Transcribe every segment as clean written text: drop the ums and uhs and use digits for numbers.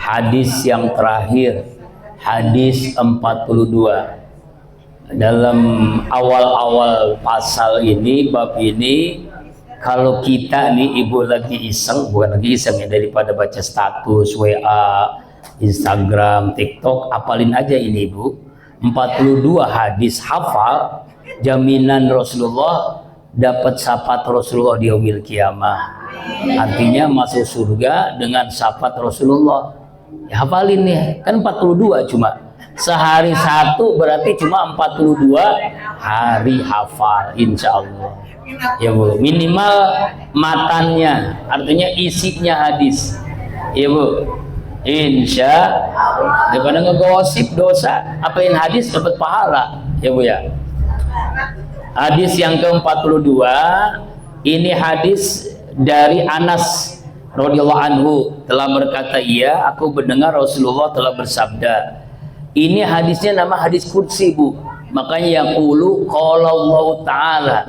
hadis yang terakhir, hadis 42. Dalam awal-awal pasal ini, bab ini, kalau kita nih ibu lagi iseng, bukan lagi iseng ya, daripada baca status WA, Instagram, TikTok, apalin aja ini ibu. 42 hadis hafal, jaminan Rasulullah, dapat syafaat Rasulullah di yaumil kiamah. Artinya masuk surga dengan syafaat Rasulullah. Ya, hafalin nih, kan 42 cuma. Sehari satu berarti cuma 42 hari hafal, insya Allah. Ya bu, minimal matannya, artinya isinya hadis. Ya bu, insya daripada ngegosip dosa, apain hadis dapat pahala. Ya bu ya. Hadis yang ke-42 ini hadis dari Anas radhiyallahu anhu telah berkata, iya, aku mendengar Rasulullah telah bersabda. Ini hadisnya nama hadis qudsi bu, makanya yaqulu qala Allah Ta'ala.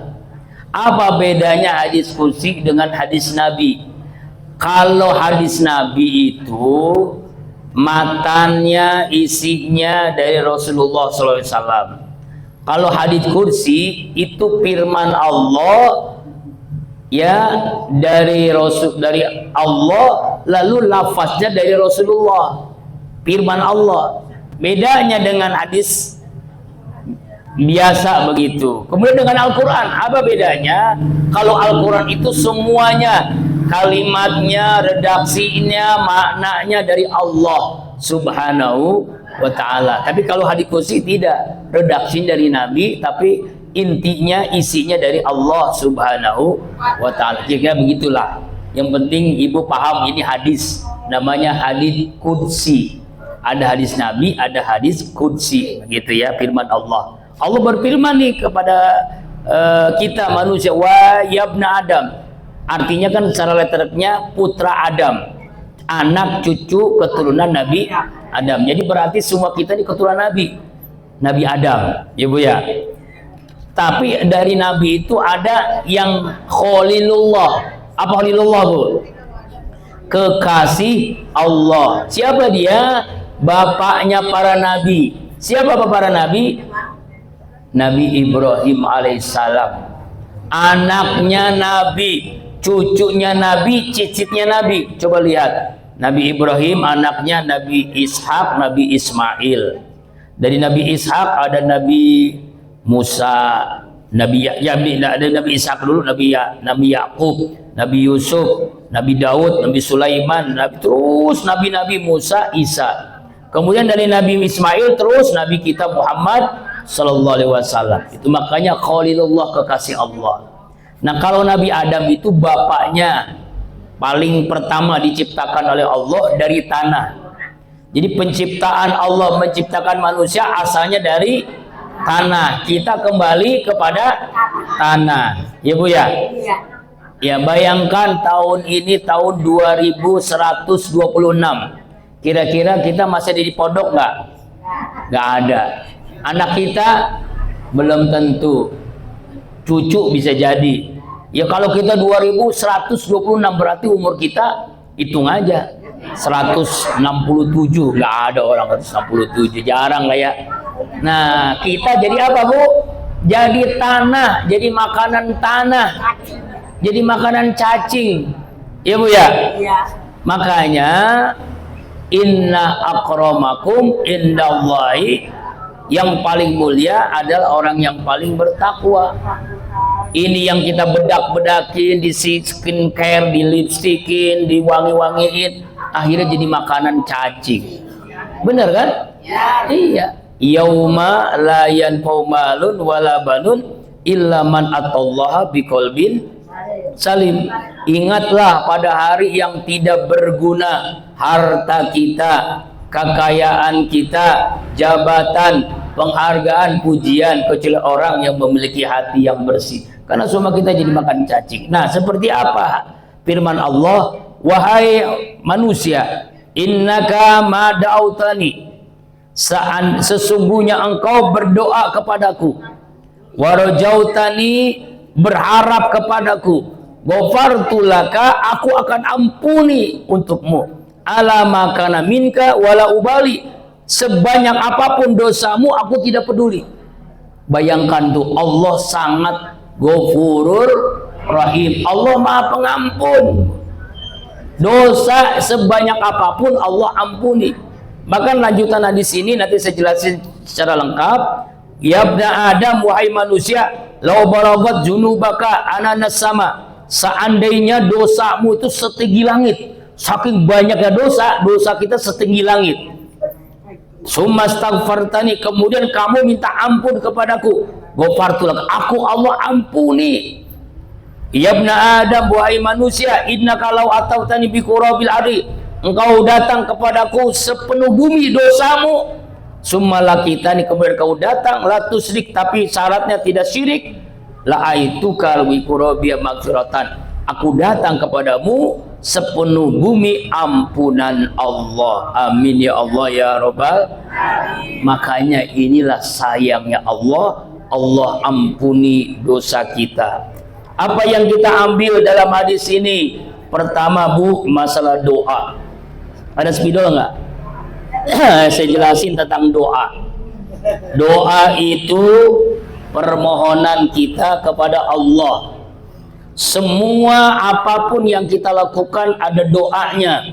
Apa bedanya hadis qudsi dengan hadis Nabi? Kalau hadis Nabi itu matannya, isinya dari Rasulullah SAW. Kalau hadis qudsi itu firman Allah, ya, dari Allah, lalu lafaznya dari Rasulullah, firman Allah. Bedanya dengan hadis biasa begitu. Kemudian dengan Al-Quran, apa bedanya? Kalau Al-Quran itu semuanya, kalimatnya, redaksinya, maknanya dari Allah Subhanahu wa Ta'ala. Tapi kalau hadis qudsi tidak, redaksi dari Nabi, tapi intinya, isinya dari Allah Subhanahu wa Ta'ala. Kira-kira begitulah. Yang penting ibu paham ini hadis, namanya hadis qudsi. Ada hadis Nabi, ada hadis qudsi, gitu ya, firman Allah. Allah berfirman nih kepada kita manusia, wa yabna Adam. Artinya kan secara letternya putra Adam, anak cucu keturunan Nabi Adam. Jadi berarti semua kita ini keturunan Nabi Adam, ya bu ya. Tapi dari Nabi itu ada yang Khalilullah. Apa Khalilullah bu? Kekasih Allah. Siapa dia? Bapaknya para nabi. Siapa bapak para nabi? Nabi Ibrahim alaihissalam. Anaknya Nabi, cucunya Nabi, cicitnya Nabi. Coba lihat. Nabi Ibrahim anaknya Nabi Ishak, Nabi Ismail. Dari Nabi Ishak ada Nabi Musa, Nabi Ishak dulu, Nabi Yakub, Nabi Yusuf, Nabi Daud, Nabi Sulaiman, terus Nabi Musa, Isa. Kemudian dari Nabi Ismail terus Nabi kita Muhammad Sallallahu Alaihi Wasallam. Itu makanya Khalilullah, kekasih Allah. Nah kalau Nabi Adam itu bapaknya paling pertama diciptakan oleh Allah dari tanah. Jadi penciptaan Allah menciptakan manusia asalnya dari tanah. Kita kembali kepada tanah, ya bu ya. Ya bayangkan tahun ini tahun 2126. Kira-kira kita masih di pondok nggak? Nggak ada. Anak kita belum tentu. Cucu bisa jadi. Ya kalau kita 2126 berarti umur kita hitung aja 167. Nggak ada orang 167, jarang lah ya. Nah kita jadi apa bu? Jadi tanah, jadi makanan tanah, jadi makanan cacing, ya bu ya. Makanya inna akramakum indallahi, yang paling mulia adalah orang yang paling bertakwa. Ini yang kita bedak-bedakin, di skincare, di lipstikin, di wangi-wangiin, akhirnya jadi makanan cacing. Bener kan? Ya. Iya. Yauma la yanfa'u malun wala banun illa man atallaha biqalbin salim. Ingatlah pada hari yang tidak berguna harta kita, kekayaan kita, jabatan, penghargaan, pujian, kecuali orang yang memiliki hati yang bersih. Karena semua kita jadi makan cacing. Nah, seperti apa firman Allah? Wahai manusia, innaka ma da'autani, sesungguhnya engkau berdoa kepadaku, warajautani, berharap kepadaku, ghafartu laka, aku akan ampuni untukmu. ala makana minka wala ubali. Sebanyak apapun dosamu aku tidak peduli. Bayangkan tuh, Allah sangat Ghafurur Rahim. Allah Maha Pengampun. Dosa sebanyak apapun Allah ampuni. Bahkan lanjutan hadis ini nanti saya jelasin secara lengkap. Ya ibna Adam, wahai manusia, lau balagat junubaka ananas sama. Seandainya dosamu itu setinggi langit, saking banyaknya dosa kita setinggi langit. Sumastaghfartani, kemudian kamu minta ampun kepadaku, ghafartu lak, aku Allah ampuni. Ya ibna Adam, wahai manusia, innaka law atautani bi qurabil ardi, engkau datang kepadaku sepenuh bumi dosamu. Summalakitani, kemudian kau datang la tusyrik, tapi syaratnya tidak syirik. La aituka bi qurabi maghfiratan, aku datang kepadamu sepenuh bumi ampunan Allah. Amin ya Allah ya Rabbal. Makanya inilah sayangnya Allah, Allah ampuni dosa kita. Apa yang kita ambil dalam hadis ini? Pertama Bu, masalah doa. Ada spidol nggak? Saya jelasin tentang doa. Doa itu permohonan kita kepada Allah. Semua apapun yang kita lakukan ada doanya.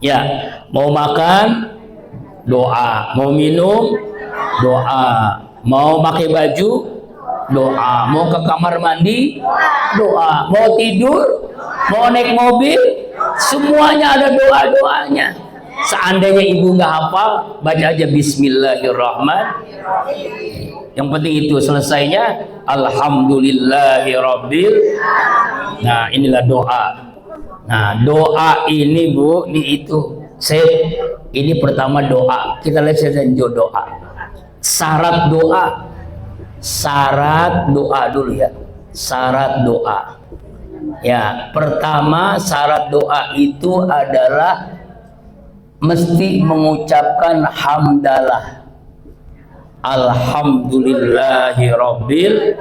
Ya, mau makan doa, mau minum doa, mau pakai baju doa, mau ke kamar mandi doa, mau tidur, mau naik mobil, semuanya ada doa-doanya. Seandainya ibu nggak hafal, baca aja Bismillahirrahmanirrahim. Yang penting itu selesainya Alhamdulillahirabbil. Nah, inilah doa. Nah, doa ini Bu, ini itu. Ini pertama doa. Kita lihat saja doa. Syarat doa. Syarat doa dulu ya. Syarat doa. Ya, pertama syarat doa itu adalah mesti mengucapkan hamdalah. Alhamdulillahirabbil.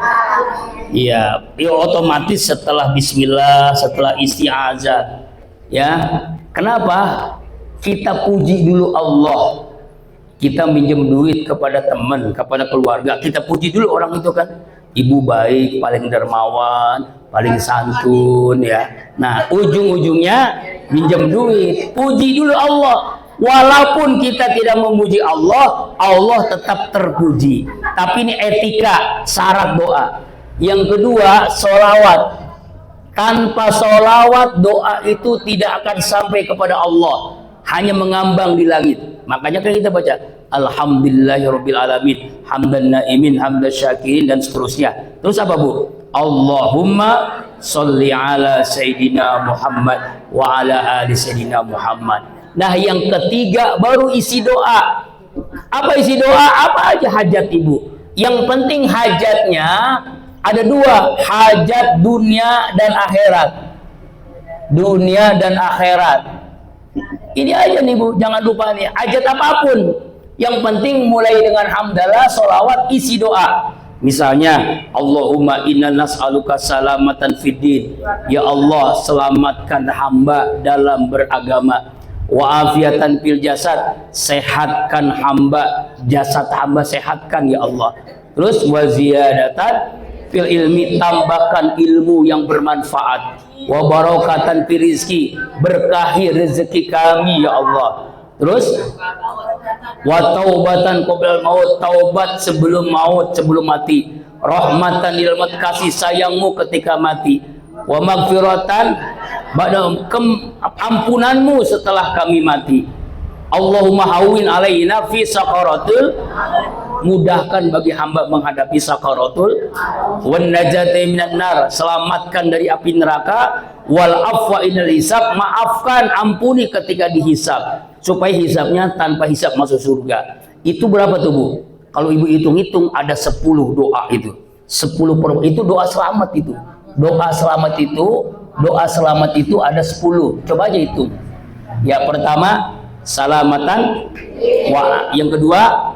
Ya, otomatis setelah bismillah, setelah isti'azah. Ya. Kenapa? Kita puji dulu Allah. Kita minjem duit kepada teman, kepada keluarga, kita puji dulu orang itu kan. Ibu baik, paling dermawan, paling santun ya. Nah, ujung-ujungnya minjem duit, puji dulu Allah. Walaupun kita tidak memuji Allah, Allah tetap terpuji. Tapi ini etika, syarat doa. Yang kedua, sholawat. Tanpa sholawat, doa itu tidak akan sampai kepada Allah, hanya mengambang di langit. Makanya kan kita baca Alhamdulillahirabbil alamin, hamdan naimin, hamdan syakirin, dan seterusnya. Terus apa Bu? Allahumma sholli ala Sayyidina Muhammad wa ala ali Sayyidina Muhammad. Nah, yang ketiga baru isi doa. Apa isi doa? Apa aja hajat Ibu. Yang penting hajatnya ada dua, hajat dunia dan akhirat. Dunia dan akhirat. Ini aja nih Bu, jangan lupa nih, hajat apapun. Yang penting mulai dengan hamdalah, sholawat, isi doa. Misalnya, Allahumma inna nas'aluka salamatan fiddin. Ya Allah, selamatkan hamba dalam beragama. Wa afiatan fil jasad, sehatkan hamba, jasad hamba sehatkan ya Allah. Terus wa ziyadatan fil ilmi, tambahkan ilmu yang bermanfaat. Wa barakatan fil rizki, berkahi rezeki kami ya Allah. Terus wa taubatan qoblal maut, taubat sebelum maut, sebelum mati. Rahmatan lil mat, kasih sayangmu ketika mati. Wa maghfiratan ba'da, ampunanmu setelah kami mati. Allahumma hawwin alaina fi sakaratul, mudahkan bagi hamba menghadapi sakaratul, wan najati minan nar, selamatkan dari api neraka, wal afwa inal hisab, maafkan, ampuni ketika dihisab, supaya hisabnya tanpa hisab masuk surga. Itu berapa tuh Bu? Kalau Ibu hitung-hitung ada 10 doa itu. 10 itu doa selamat itu. Doa selamat itu ada 10. Coba aja hitung. Ya, pertama salamatan, yang kedua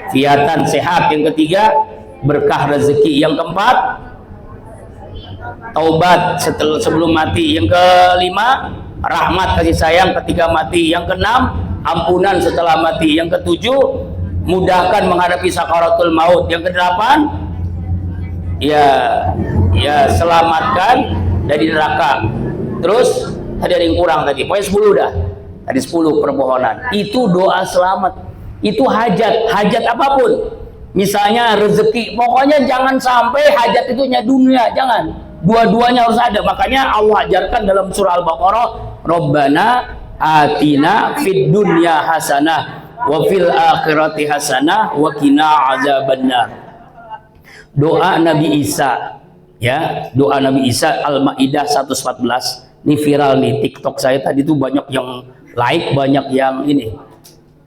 fiatan, sehat, yang ketiga berkah rezeki, yang keempat taubat sebelum mati, yang kelima rahmat kasih sayang ketika mati. Yang keenam, ampunan setelah mati. Yang ketujuh, mudahkan menghadapi sakaratul maut. Yang kedelapan, ya selamatkan dari neraka. Terus tadi ada yang kurang tadi, pokoknya 10 dah. Tadi 10 permohonan. Itu doa selamat. Itu hajat apapun. Misalnya rezeki, pokoknya jangan sampai hajat itu hanya dunia, jangan. Dua-duanya harus ada. Makanya Allah ajarkan dalam surah Al-Baqarah, Rabbana atina fid dunya hasanah wa fil akhirati hasanah wa qina azabannar. Doa Nabi Isa, ya, doa Nabi Isa Al-Maidah 114. Ini viral nih TikTok saya tadi tuh, banyak yang like, banyak yang ini.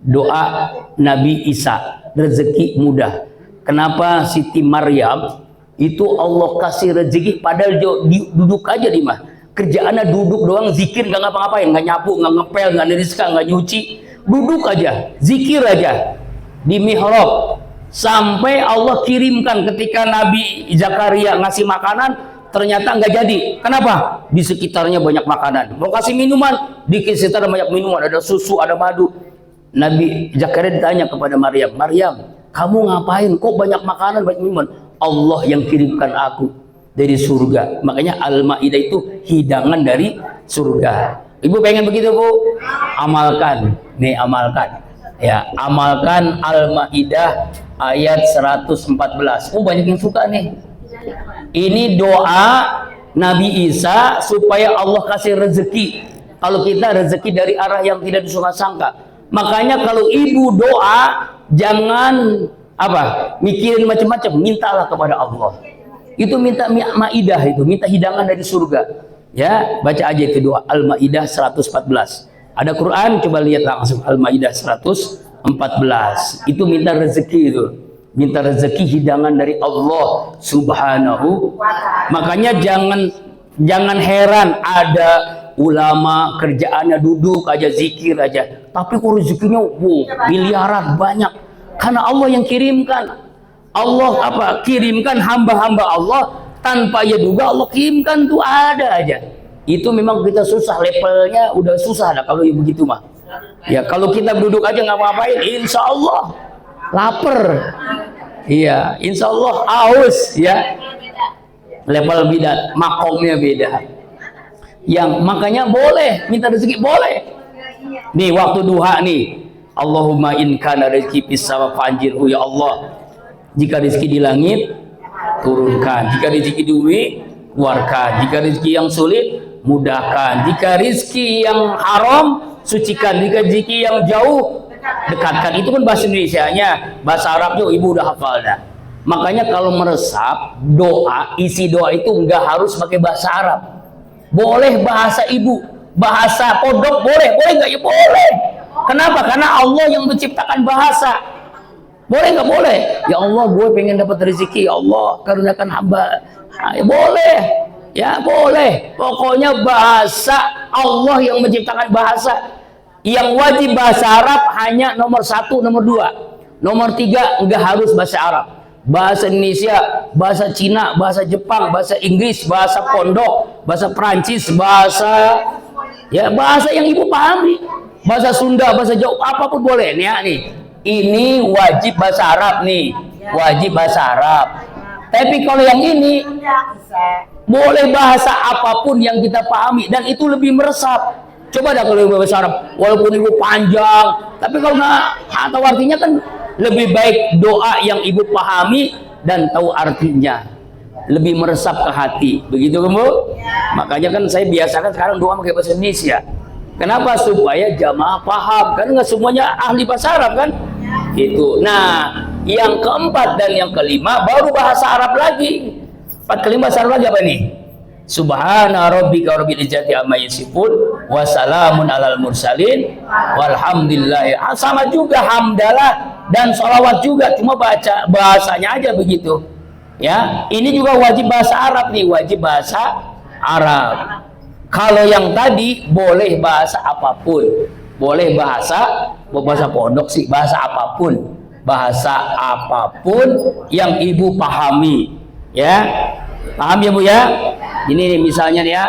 Doa Nabi Isa, rezeki mudah. Kenapa Siti Maryam itu Allah kasih rezeki, padahal duduk aja di mah. Kerjaannya duduk doang, zikir, nggak ngapa-ngapain, nggak nyapu, nggak ngepel, nggak niriska, nggak nyuci, duduk aja, zikir aja di mihrab. Sampai Allah kirimkan ketika Nabi Zakaria ngasih makanan, ternyata nggak jadi. Kenapa? Di sekitarnya banyak makanan. Mau kasih minuman, di sekitar banyak minuman, ada susu, ada madu. Nabi Zakaria ditanya kepada Maryam, Maryam, kamu ngapain? Kok banyak makanan, banyak minuman? Allah yang kirimkan aku dari surga. Makanya Al-Maidah itu hidangan dari surga. Ibu pengen begitu, Bu? Amalkan. Nih, amalkan. Ya, amalkan Al-Maidah ayat 114. Oh, banyak yang suka nih. Ini doa Nabi Isa supaya Allah kasih rezeki. Kalau kita rezeki dari arah yang tidak disangka-sangka. Makanya kalau ibu doa, jangan mikirin macam-macam, mintalah kepada Allah. Itu minta maidah, itu minta hidangan dari surga. Ya, baca aja itu doa Al-Maidah 114. Ada Quran, coba lihat langsung Al-Maidah 114. Itu minta rezeki itu. Minta rezeki hidangan dari Allah Subhanahu. Makanya jangan heran ada ulama kerjaannya duduk aja, zikir aja, tapi kok rezekinya miliaran banyak. Karena Allah yang kirimkan. Allah kirimkan hamba-hamba Allah tanpa ya duga, Allah kirimkan tuh ada aja. Itu memang kita susah, levelnya udah susah dah kalau begitu mah. Ya kalau kita duduk aja nggak ngapain, insya Allah lapar. Iya, insya Allah haus, ya. Level beda, makomnya beda. Yang makanya boleh minta rezeki, boleh. Nih waktu duha nih, Allahumma in kana rezeki fis sama fanjirhu, ya Allah. Jika rezeki di langit, turunkan. Jika rezeki di bumi, keluarkan. Jika rezeki yang sulit, mudahkan. Jika rezeki yang haram, sucikan. Jika rezeki yang jauh, dekatkan. Itu kan bahasa Indonesianya. Bahasa Arabnya ibu udah hafal dah. Makanya kalau meresap doa, isi doa itu nggak harus pakai bahasa Arab. Boleh bahasa ibu, bahasa pondok boleh nggak? Ya boleh. Kenapa? Karena Allah yang menciptakan bahasa. Boleh nggak? Boleh. Ya Allah, gue pengen dapat rezeki. Ya Allah, karuniakan hamba. Nah, ya boleh. Ya boleh. Pokoknya bahasa Allah yang menciptakan bahasa. Yang wajib bahasa Arab hanya nomor 1, nomor 2. Nomor 3 nggak harus bahasa Arab. Bahasa Indonesia, bahasa Cina, bahasa Jepang, bahasa Inggris, bahasa pondok, bahasa Perancis, bahasa yang ibu pahami. Bahasa Sunda, bahasa Jawa, apapun boleh nih, ya, nih. Ini wajib bahasa Arab nih. Wajib bahasa Arab. Tapi kalau yang ini boleh bahasa apapun yang kita pahami dan itu lebih meresap. Coba dah kalau bahasa Arab, walaupun ibu panjang, tapi kalau nggak tahu artinya kan lebih baik doa yang ibu pahami dan tahu artinya, lebih meresap ke hati. Begitu kan, Bu? Makanya kan saya biasakan sekarang doa pakai bahasa Indonesia. Kenapa? Supaya jamaah paham. Kan nggak semuanya ahli bahasa Arab kan? Itu. Nah, yang keempat dan yang kelima baru bahasa Arab lagi. 4 kelima bahasa Arab lagi apa nih? Subhana rabbika rabbil izzati amma yasifun wa salamun alal mursalin walhamdulillah. Sama juga hamdalah dan sholawat juga, cuma baca bahasanya aja begitu. Ya, ini juga wajib bahasa Arab nih, wajib bahasa Arab. Kalau yang tadi boleh bahasa apapun, boleh bahasa pondok sih, bahasa apapun yang ibu pahami, ya. Paham ya Bu ya? Ini nih, misalnya nih ya,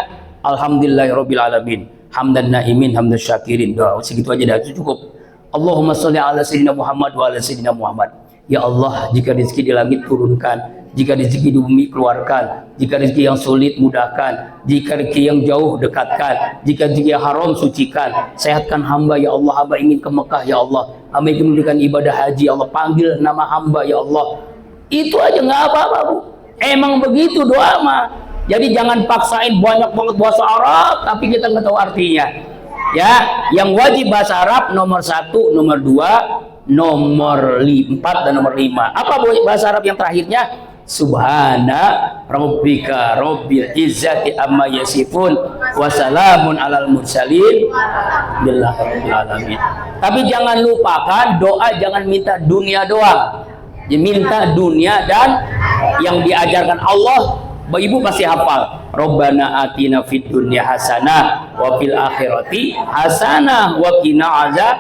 alhamdulillahirabbil alamin. hamdan naimin, hamdan syakirin. Doa segitu aja dah, itu cukup. Allahumma sholli ala sayyidina Muhammad wa ala sayyidina Muhammad. Ya Allah, jika rezeki di langit turunkan, jika rezeki di bumi keluarkan, jika rezeki yang sulit mudahkan, jika rezeki yang jauh dekatkan, jika rezeki yang haram sucikan. Sehatkan hamba ya Allah, hamba ingin ke Mekah ya Allah, hamba ingin menunaikan ibadah haji ya Allah, panggil nama hamba ya Allah. Itu aja nggak apa-apa Bu, emang begitu doa mah. Jadi jangan paksain banyak banget bahasa Arab tapi kita nggak tahu artinya ya. Yang wajib bahasa Arab nomor 1, nomor 2, nomor 4 dan nomor 5. Apa bahasa Arab yang terakhirnya? Subhana rabbika rabbil izzati amma yasifun wa salamun alal mursalin alhamdulillahi alamin. Tapi jangan lupakan doa, jangan minta dunia doang. Ya, minta dunia dan yang diajarkan Allah. Ibu pasti hafal. Rabbana atina fid dunya hasanah wa fil akhirati hasanah wa qina azab.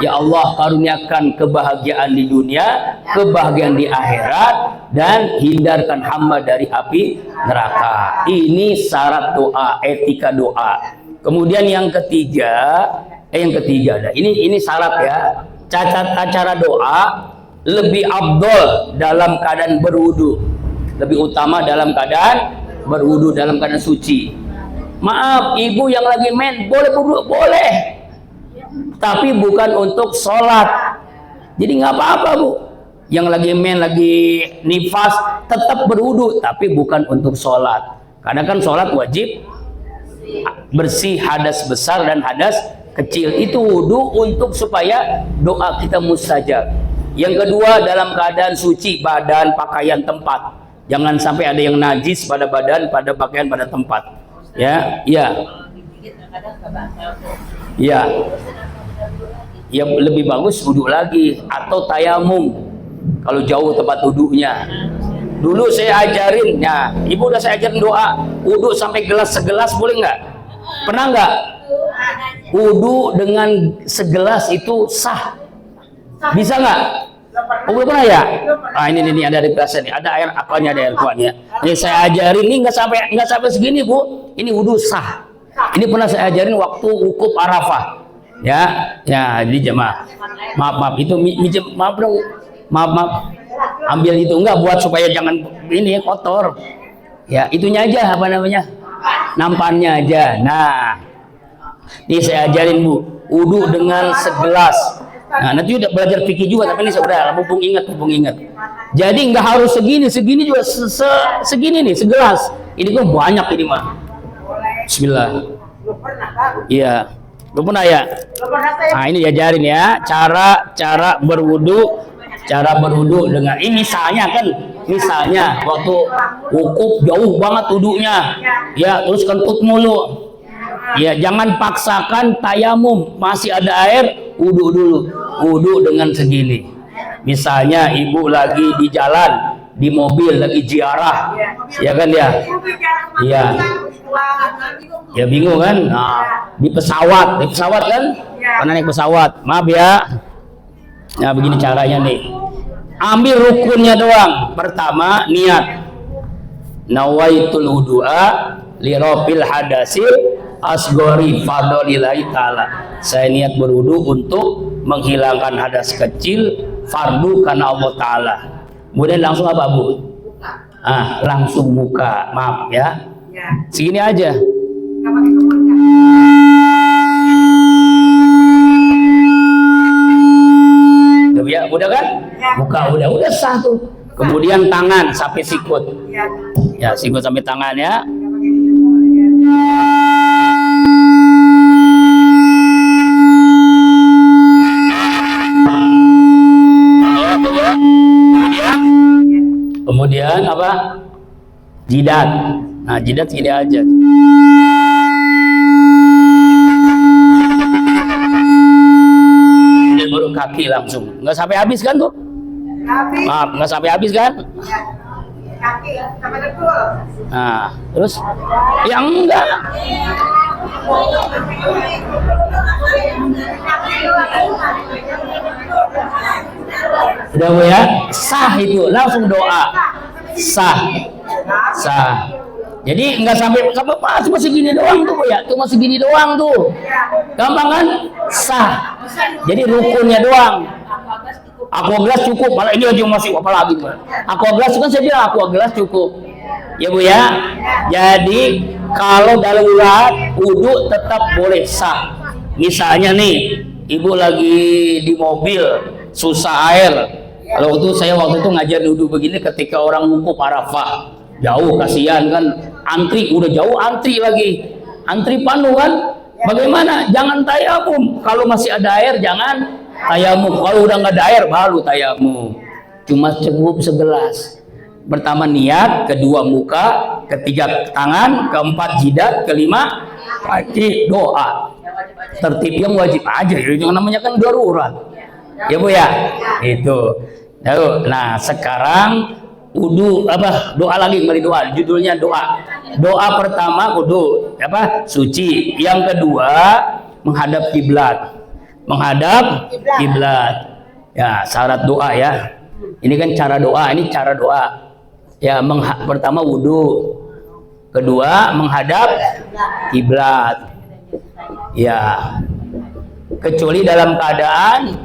Ya Allah, karuniakan kebahagiaan di dunia, kebahagiaan di akhirat, dan hindarkan hamba dari api neraka. Ini syarat doa, etika doa. Kemudian yang ketiga, ini syarat ya. Cara doa lebih afdol dalam keadaan berwudu. Lebih utama dalam keadaan berwudu, dalam keadaan suci. Maaf, ibu yang lagi main boleh berwudu, boleh, tapi bukan untuk sholat. Jadi nggak apa-apa Bu, yang lagi main, lagi nifas tetap berwudu, tapi bukan untuk sholat. Karena kan sholat wajib bersih hadas besar dan hadas kecil. Itu wudu untuk supaya doa kita mustajab. Yang kedua, dalam keadaan suci badan, pakaian, tempat. Jangan sampai ada yang najis pada badan, pada pakaian, pada tempat. Ya, ya, ya, ya, lebih bagus wudhu lagi atau tayamum kalau jauh tempat wudhunya. Dulu saya ajarin, ya, ibu udah saya ajarin doa wudhu sampai gelas segelas, boleh nggak? Pernah nggak? Wudhu dengan segelas itu sah? Bisa nggak? Oh, belum pernah ya? Ah, ini ada gelasnya nih, ada air aquanya, ada air kuatnya. Ini saya ajarin, ini nggak sampai segini Bu. Ini wudhu sah. Ini pernah saya ajarin waktu wukuf Arafah. Ya, jadi jemaah. Maaf, itu maaf dong. Maaf. Ambil itu enggak buat supaya jangan ini kotor. Ya, itunya aja apa namanya? Nampannya aja. Nah, ini saya ajarin Bu, wudhu dengan segelas. Nah, nanti udah belajar fikih juga, tapi ini sudah mumpung ingat. Jadi nggak harus segini juga segini nih segelas. Ini kan banyak ini mah. Bismillah. Iya, belum pernah ya. Nah, ini diajarin ya cara berwudu, dengan ini misalnya waktu wukuf jauh banget wudunya, ya terus kentut mulu. Ya, jangan paksakan tayamum, masih ada air, wudu dulu. Wudu dengan segini. Misalnya ibu lagi di jalan, di mobil lagi ziarah, ya kan ya? Iya. Ya bingung kan? Nah, di pesawat kan? Pernah naik pesawat? Maaf ya. Nah, begini caranya nih. Ambil rukunnya doang. Pertama, niat. Nawaitul wudu'a li rafil hadasil asgori fadlillahi ta'ala. Saya niat berwudu untuk menghilangkan hadas kecil fardu karena Allah Ta'ala. Kemudian langsung apa Bu? Langsung muka. Maaf ya. Segini aja. Udah kan? Muka udah sah tuh. Kemudian tangan sampai sikut. Ya, sikut sampai tangan ya. Kemudian apa? Jidat. Nah, jidat gini aja. Dan baru kaki langsung. Nggak sampai habis kan tuh? Maaf, nggak sampai habis kan? Kaki sampai betul. Nah, terus? Yang enggak. Udah Bu ya, sah itu, langsung doa. Sah. Jadi nggak sampai cuma segini doang tuh ya, cuma segini doang tuh, gampang kan? Sah. Jadi rukunnya doang. Aqua gelas cukup, malah ini aja masih apa lagi? Aqua gelas kan saya bilang aqua gelas cukup, ya Bu ya. Jadi kalau darurat wudhu tetap boleh sah. Misalnya nih, ibu lagi di mobil susah air. Kalau waktu itu ngajar wudhu begini ketika orang wukuf Arafah. Jauh, kasihan kan, antri udah jauh, antri lagi, antri penuh kan. Bagaimana? Jangan tayamum. Kalau masih ada air jangan tayamum. Kalau udah nggak ada air baru tayamum. Cuma cukup segelas. Pertama niat, kedua muka, ketiga tangan, keempat jidat, kelima kaki, doa. Tertib yang wajib aja. Itu namanya kan darurat. Ya Bu ya. Itu. Nah sekarang wudu doa lagi, kembali doa, judulnya doa. Doa pertama wudu suci, yang kedua menghadap kiblat, ya syarat doa ya. Ini kan cara doa, ini cara doa ya. Pertama wudu, kedua menghadap kiblat ya, kecuali dalam keadaan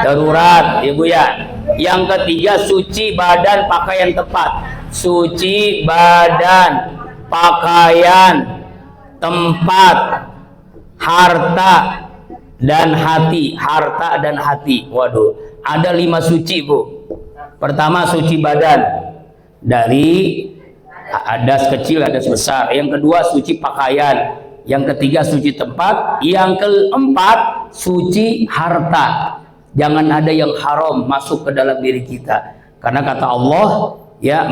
darurat ya Bu ya. Yang ketiga suci badan pakaian tepat, suci badan pakaian tempat harta dan hati, waduh ada 5 suci Bu. Pertama suci badan dari hadas kecil hadas besar, yang kedua suci pakaian, yang ketiga suci tempat, yang keempat suci harta. Jangan ada yang haram masuk ke dalam diri kita. Karena kata Allah, ya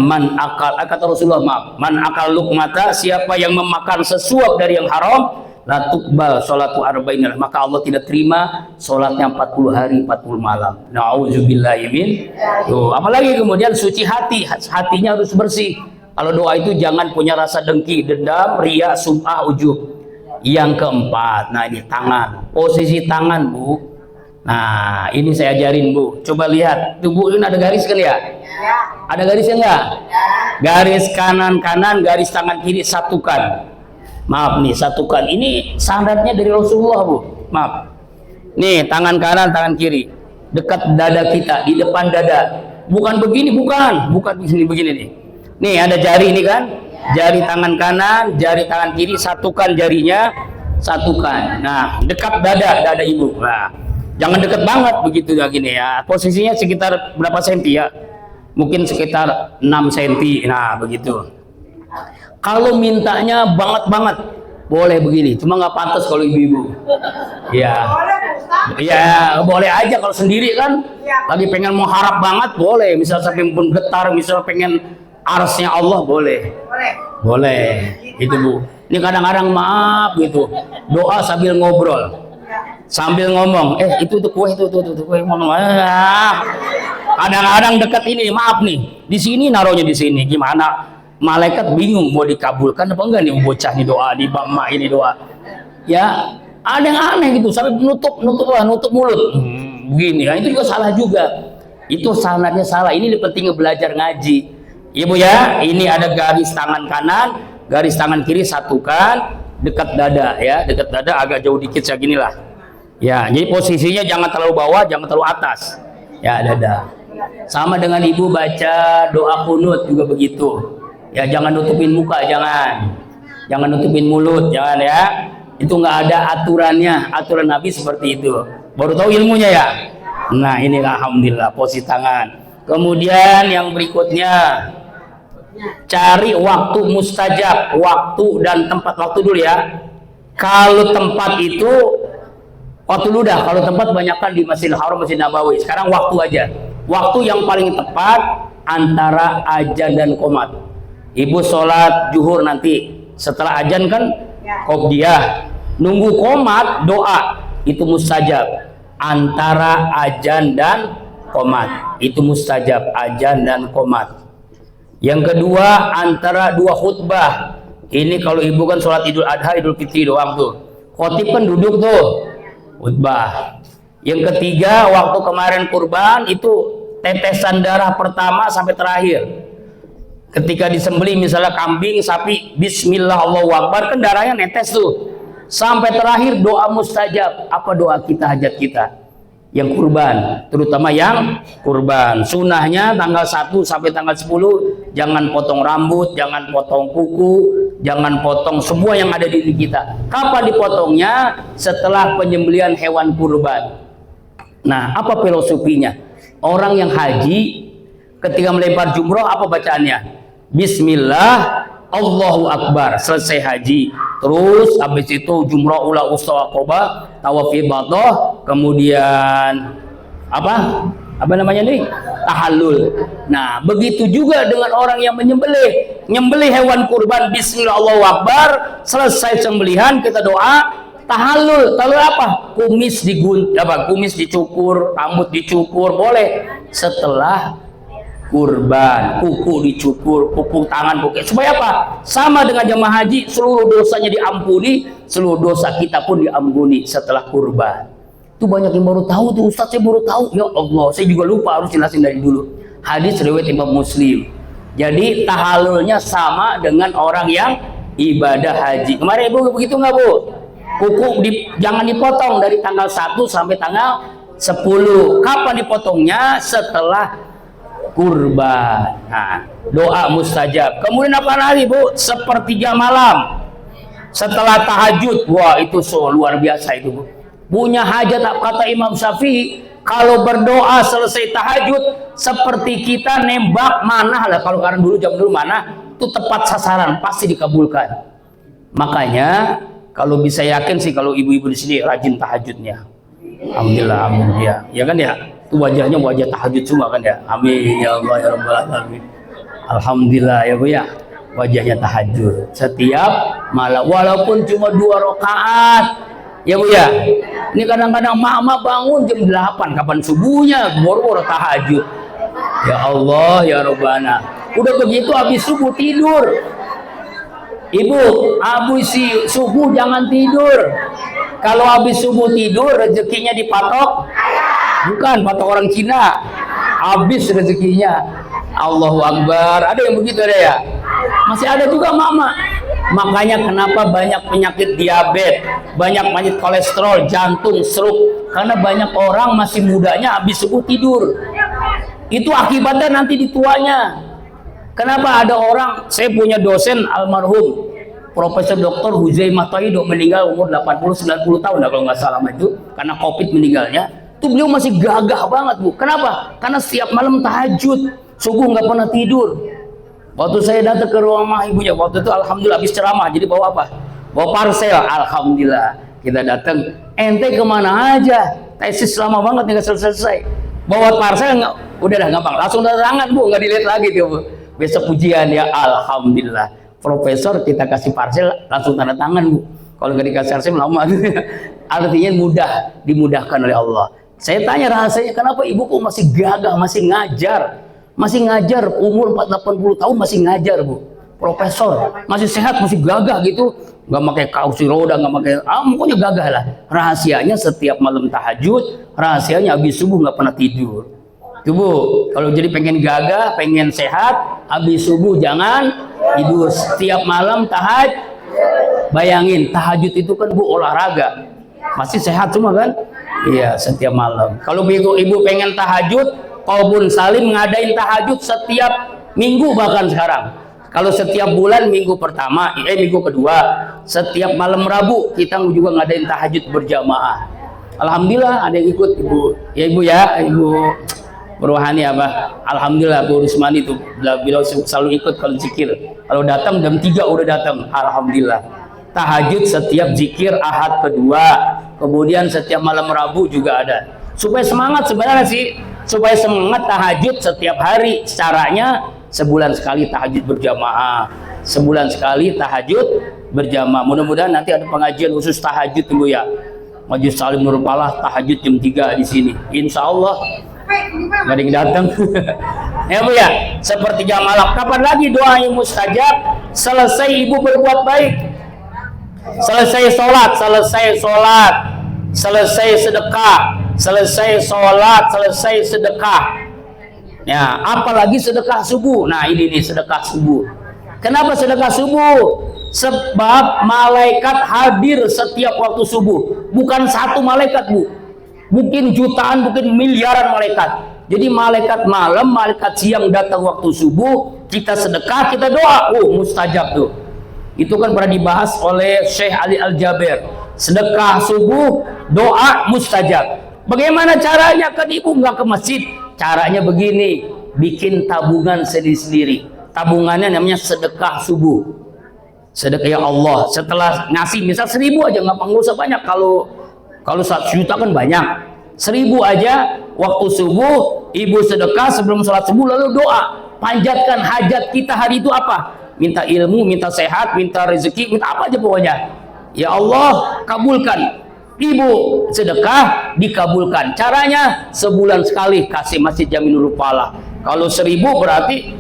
kata Rasulullah, man akal luqmata, siapa yang memakan sesuap dari yang haram, la tuqbal sholatu arba'in, maka Allah tidak terima sholatnya 40 hari 40 malam. Nauzubillahi min. Apalagi kemudian suci hati, hatinya harus bersih. Kalau doa itu jangan punya rasa dengki, dendam, riya, sum'ah, ujub. Yang keempat, nah ini tangan, posisi tangan Bu. Nah, ini saya ajarin Bu. Coba lihat, tubuh ini ada garis kan ya? Ada garisnya enggak? Garis kanan, garis tangan kiri satukan. Maaf nih, satukan. Ini syaratnya dari Rasulullah Bu. Maaf. Nih, tangan kanan, tangan kiri. Dekat dada kita, di depan dada. Bukan begini, bukan di sini begini nih. Nih, ada jari ini kan? Jari tangan kanan, jari tangan kiri, satukan jarinya, satukan. Nah, dekat dada ibu. Nah, jangan deket banget begitu ya gini ya. Posisinya sekitar berapa senti ya? Mungkin sekitar 6 senti. Nah begitu. Kalau mintanya banget boleh begini. Cuma nggak pantas kalau ibu-ibu. Ya. Ya boleh aja kalau sendiri kan. Lagi pengen mengharap banget boleh. Misal sampai pun getar. Misal pengen arsnya Allah boleh. Boleh. Itu Bu. Ini kadang-kadang maaf gitu. Doa sambil ngobrol. Sambil ngomong, itu kue ngomong. Kadang-kadang dekat ini, maaf nih, di sini naruhnya di sini, gimana? Malaikat bingung mau dikabulkan apa enggak nih bocah nih doa di bama ini doa. Ya, ada yang aneh gitu, sampai nutup mulut. Begini, itu juga salah juga. Itu sanadnya salah. Ini pentingnya belajar ngaji. Ibu ya, ini ada garis tangan kanan, garis tangan kiri satukan, dekat dada ya, dekat dada agak jauh dikit segini lah. Ya, jadi posisinya jangan terlalu bawah, jangan terlalu atas. Ya, dada. Sama dengan ibu baca doa kunut juga begitu. Ya, jangan nutupin muka, jangan. Jangan nutupin mulut, jangan ya. Itu nggak ada aturannya. Aturan Nabi seperti itu. Baru tahu ilmunya ya. Nah, inilah alhamdulillah posisi tangan. Kemudian yang berikutnya cari waktu mustajab, waktu dan tempat. Waktu dulu ya. Kalau tempat itu waktu dulu dah, kalau tempat banyakkan di Masjidil Haram, Masjid Nabawi. Sekarang waktu aja. Waktu yang paling tepat antara azan dan qomat. Ibu sholat zuhur nanti, setelah azan kan qobliyah. Nunggu qomat doa, itu mustajab. Antara azan dan qomat, itu mustajab, azan dan qomat. Yang kedua antara dua khutbah. Ini kalau ibu kan sholat Idul Adha, Idul Fitri doang tuh. Khotib kan duduk tuh. Khutbah. Yang ketiga waktu kemarin kurban itu tetesan darah pertama sampai terakhir. Ketika disembelih misalnya kambing, sapi, bismillah Allahu Akbar, kan darahnya netes tuh. Sampai terakhir doa mustajab. Apa doa kita, hajat kita? Yang kurban, terutama yang kurban. Sunnahnya tanggal 1 sampai tanggal 10 jangan potong rambut, jangan potong kuku, jangan potong semua yang ada di diri kita. Kapan dipotongnya? Setelah penyembelihan hewan kurban. Nah, apa filosofinya? Orang yang haji ketika melempar jumroh apa bacaannya? Bismillah Allahu Akbar, selesai haji. Terus habis itu jumrah ula usta aqobah, tawaf ibadah, kemudian apa namanya nih? Tahallul. Nah, begitu juga dengan orang yang nyembelih hewan kurban, bismillah Allahu Akbar, selesai sembelihan kita doa tahallul. Tahallul apa? Kumis dicukur, rambut dicukur, boleh setelah kurban, kuku dicukur, kuku tangan, supaya apa? Sama dengan jamaah haji, seluruh dosanya diampuni, seluruh dosa kita pun diampuni setelah kurban. Itu banyak yang baru tahu tuh, Ustaz, saya baru tahu. Ya Allah, saya juga lupa, harus jelasin dari dulu. Hadis riwayat Imam Muslim. Jadi tahallulnya sama dengan orang yang ibadah haji. Kemarin Ibu begitu nggak, Bu? Kuku jangan dipotong dari tanggal 1 sampai tanggal 10. Kapan dipotongnya? Setelah kurban. Nah, doa mustajab. Kemudian apa lagi, Bu? Sepertiga malam setelah tahajud. Wah, itu luar biasa itu, Bu. Punya hajat, kata Imam Syafi'i, kalau berdoa selesai tahajud seperti kita nembak manah lah. Kalau sekarang dulu manah itu tepat sasaran, pasti dikabulkan. Makanya kalau bisa yakin sih kalau ibu-ibu di sini rajin tahajudnya. Alhamdulillah, amin ya. Ya kan ya? Itu wajahnya wajah tahajud semua kan ya. Amin ya Allah ya Rabbal alamin. Alhamdulillah ya Bu ya. Wajahnya tahajud setiap malam walaupun cuma 2 rakaat. Ya Bu ya. Ini kadang-kadang mama bangun jam 8, kapan subuhnya boro-boro tahajud. Ya Allah ya Rabbana. Udah begitu habis subuh tidur. Ibu, habis subuh jangan tidur. Kalau habis subuh tidur rezekinya dipatok. Bukan patok orang Cina, habis rezekinya. Allahu Akbar. Ada yang begitu ada ya? Masih ada juga mama. Makanya kenapa banyak penyakit diabetes, banyak penyakit kolesterol, jantung, stroke, karena banyak orang masih mudanya habis subuh tidur. Itu akibatnya nanti di tuanya. Kenapa ada orang? Saya punya dosen almarhum Profesor Dr. Huzaimah Taido, meninggal umur 80-90 tahun kalau nggak salah itu, karena COVID meninggalnya. Itu beliau masih gagah banget, Bu. Kenapa? Karena setiap malam tahajud, subuh nggak pernah tidur. Waktu saya datang ke rumah ibunya, waktu itu alhamdulillah habis ceramah, jadi bawa apa? Bawa parsel, alhamdulillah. Kita datang, ente kemana aja? Tesis lama banget nggak selesai. Bawa parsel nggak? Udah dah gampang, langsung tanda tangan, Bu, nggak dilihat lagi tuh, Bu. Besok pujian ya, alhamdulillah. Profesor kita kasih parsel langsung tanda tangan, Bu. Kalau nggak dikasih parsel lama. Artinya mudah, dimudahkan oleh Allah. Saya tanya rahasianya, kenapa ibu kok masih gagah, masih ngajar, umur 80 tahun masih ngajar, Bu. Profesor, masih sehat, masih gagah gitu, nggak pakai kursi roda, nggak pakai, pokoknya gagah lah. Rahasianya setiap malam tahajud, rahasianya habis subuh nggak pernah tidur. Itu, Bu, kalau jadi pengen gagah, pengen sehat, habis subuh jangan tidur. Setiap malam tahajud. Bayangin, tahajud itu kan, Bu, olahraga. Masih sehat semua kan? Iya, setiap malam. Kalau ibu pengen tahajud, Qaulun Salim ngadain tahajud setiap minggu, bahkan sekarang. Kalau setiap bulan minggu pertama, minggu kedua, setiap malam Rabu kita juga ngadain tahajud berjamaah. Alhamdulillah ada yang ikut, Ibu. Ya Ibu ya, Ibu Rohani apa? Alhamdulillah Bu Rusmani itu beliau selalu ikut kalau zikir. Kalau datang jam 3 udah datang. Alhamdulillah. Tahajud setiap zikir Ahad kedua, kemudian setiap malam Rabu juga ada. Supaya semangat sebenarnya sih, supaya semangat tahajud setiap hari. Caranya sebulan sekali tahajud berjamaah, sebulan sekali tahajud berjamaah. Mudah-mudahan nanti ada pengajian khusus tahajud, Ibu ya. Majelis Salim Nur Falah tahajud jam 3 di sini. Insya Allah nggak ada yang datang. Ya Bu ya, sepertiga malam. Kapan lagi doa yang mustajab? Selesai ibu berbuat baik, selesai sholat, selesai sedekah, selesai sholat, selesai sedekah. Ya, apalagi sedekah subuh. Nah, ini nih sedekah subuh. Kenapa sedekah subuh? Sebab malaikat hadir setiap waktu subuh. Bukan satu malaikat, Bu. Mungkin jutaan, mungkin miliaran malaikat. Jadi malaikat malam, malaikat siang datang waktu subuh, kita sedekah, kita doa. Oh, mustajab tuh. Itu kan pernah dibahas oleh Syekh Ali Al-Jaber. Sedekah subuh, doa mustajab. Bagaimana caranya? Kan ibu nggak ke masjid. Caranya begini, bikin tabungan sendiri-sendiri. Tabungannya namanya sedekah subuh. Sedekah ya Allah. Setelah ngasih misal 1.000 aja, nggak usah banyak. Kalau 1 juta kan banyak. 1.000 aja waktu subuh, ibu sedekah sebelum sholat subuh, lalu doa. Panjatkan hajat kita hari itu apa? Minta ilmu, minta sehat, minta rezeki, minta apa aja pokoknya. Ya Allah, kabulkan. Ibu sedekah dikabulkan. Caranya sebulan sekali kasih Masjid Jaminul Falah. Kalau 1.000 berarti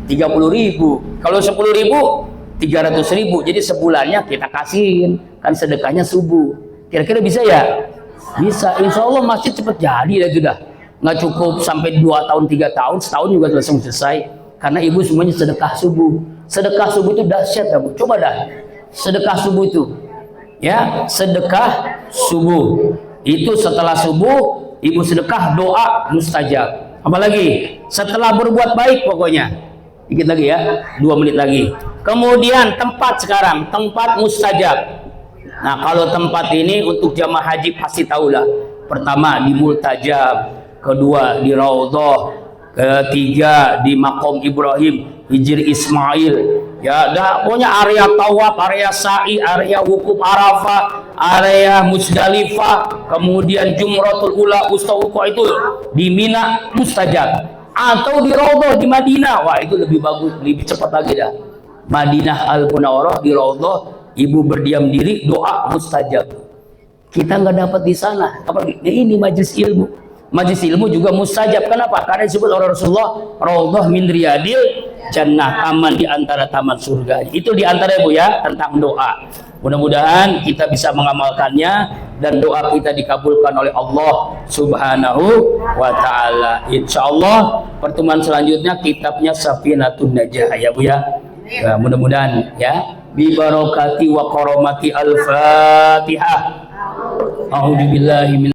30.000. Kalau 10.000 300.000. Jadi sebulannya kita kasihin. Kan sedekahnya subuh. Kira-kira bisa ya? Bisa. Insya Allah masjid cepat jadi dah sudah. Nggak cukup sampai 2 tahun 3 tahun, setahun juga langsung selesai. Karena ibu semuanya sedekah subuh. Sedekah subuh itu dahsyat ya Bu. Coba dah. Sedekah subuh itu. Ya, sedekah subuh itu setelah subuh ibu sedekah, doa mustajab. Apalagi setelah berbuat baik, pokoknya dikit lagi ya, 2 menit lagi. Kemudian tempat sekarang, tempat mustajab. Nah, kalau tempat ini untuk jamaah haji pasti tahulah. Pertama di Multajab, kedua di Raudhah, ketiga di Maqam Ibrahim, Hijri Ismail. Ya, pokoknya area tawaf, area sa'i, area wukuf Arafah, area Musdalifah, kemudian Jumratul Ula, Wusta itu di Mina mustajab. Atau di Raudhah di Madinah, wah itu lebih bagus, lebih cepat lagi dah. Madinah Al-Munawwarah di Raudhah, ibu berdiam diri, doa mustajab. Kita nggak dapat di sana. Apalagi ini majelis ilmu. Majelis ilmu juga mustajab. Kenapa? Karena disebut oleh Rasulullah, Raudhah min riyadil jannah, taman di antara taman surga. Itu di antara ibu ya, tentang doa. Mudah-mudahan kita bisa mengamalkannya dan doa kita dikabulkan oleh Allah Subhanahu wa taala. Insyaallah pertemuan selanjutnya kitabnya Safinatun Najah ya Bu ya. Ya, mudah-mudahan ya. Bi barakati wa karamati al-Fatihah. A'udzubillahi min